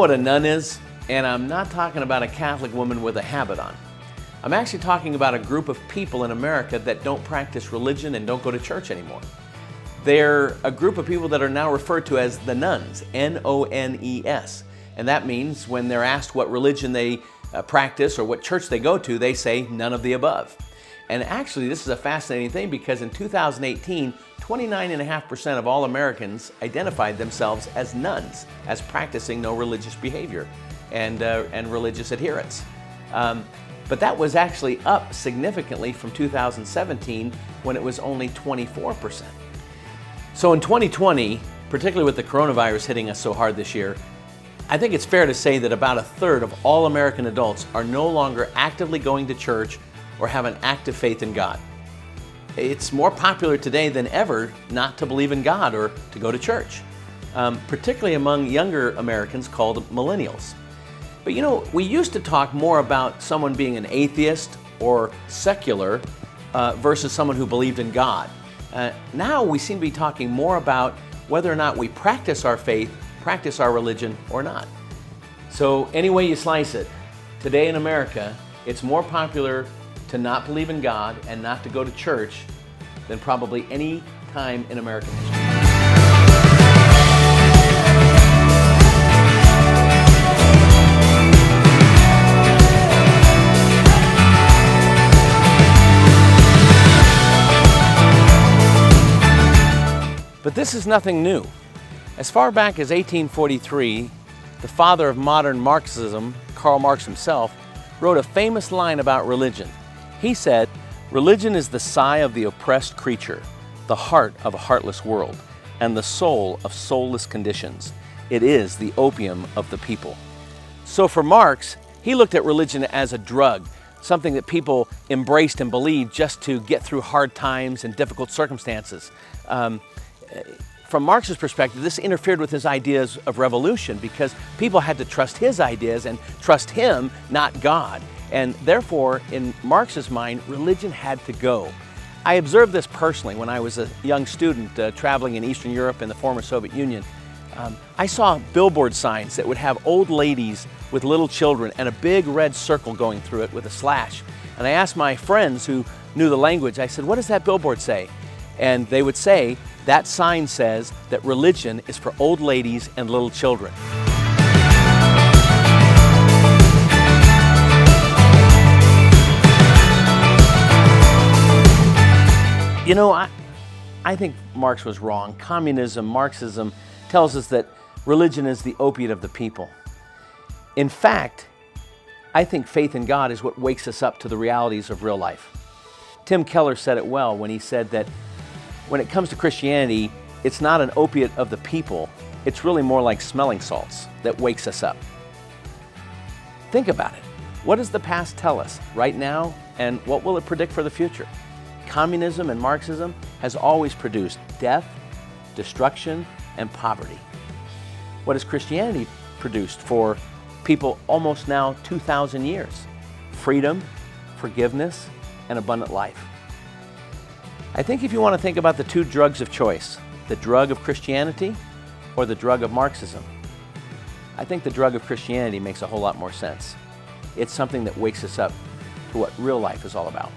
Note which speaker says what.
Speaker 1: what a nun is? And I'm not talking about a Catholic woman with a habit on. I'm actually talking about a group of people in America that don't practice religion and don't go to church anymore. They're a group of people that are now referred to as the NONES, N-O-N-E-S. And that means when they're asked what religion they practice or what church they go to, they say none of the above. And actually, this is a fascinating thing because in 2018, 29.5% of all Americans identified themselves as nuns, as practicing no religious behavior and religious adherence. But that was actually up significantly from 2017 when it was only 24%. So in 2020, particularly with the coronavirus hitting us so hard this year, I think it's fair to say that about a third of all American adults are no longer actively going to church or have an active faith in God. It's more popular today than ever not to believe in God or to go to church, particularly among younger Americans called millennials. But you know, we used to talk more about someone being an atheist or secular versus someone who believed in God. Now we seem to be talking more about whether or not we practice our faith, practice our religion or not. So any way you slice it, today in America, it's more popular to not believe in God and not to go to church than probably any time in American history. But this is nothing new. As far back as 1843, the father of modern Marxism, Karl Marx himself, wrote a famous line about religion. He said, "Religion is the sigh of the oppressed creature, the heart of a heartless world, and the soul of soulless conditions. It is the opium of the people." So for Marx, he looked at religion as a drug, something that people embraced and believed just to get through hard times and difficult circumstances. From Marx's perspective, this interfered with his ideas of revolution because people had to trust his ideas and trust him, not God. And therefore, in Marx's mind, religion had to go. I observed this personally when I was a young student traveling in Eastern Europe and the former Soviet Union. I saw billboard signs that would have old ladies with little children and a big red circle going through it with a slash. And I asked my friends who knew the language, I said, "What does that billboard say?" And they would say, "That sign says that religion is for old ladies and little children." You know, I think Marx was wrong. Communism, Marxism tells us that religion is the opiate of the people. In fact, I think faith in God is what wakes us up to the realities of real life. Tim Keller said it well when he said that when it comes to Christianity, it's not an opiate of the people, it's really more like smelling salts that wakes us up. Think about it. What does the past tell us right now, and what will it predict for the future? Communism and Marxism has always produced death, destruction, and poverty. What has Christianity produced for people almost now 2,000 years? Freedom, forgiveness, and abundant life. I think if you want to think about the two drugs of choice, the drug of Christianity or the drug of Marxism, I think the drug of Christianity makes a whole lot more sense. It's something that wakes us up to what real life is all about.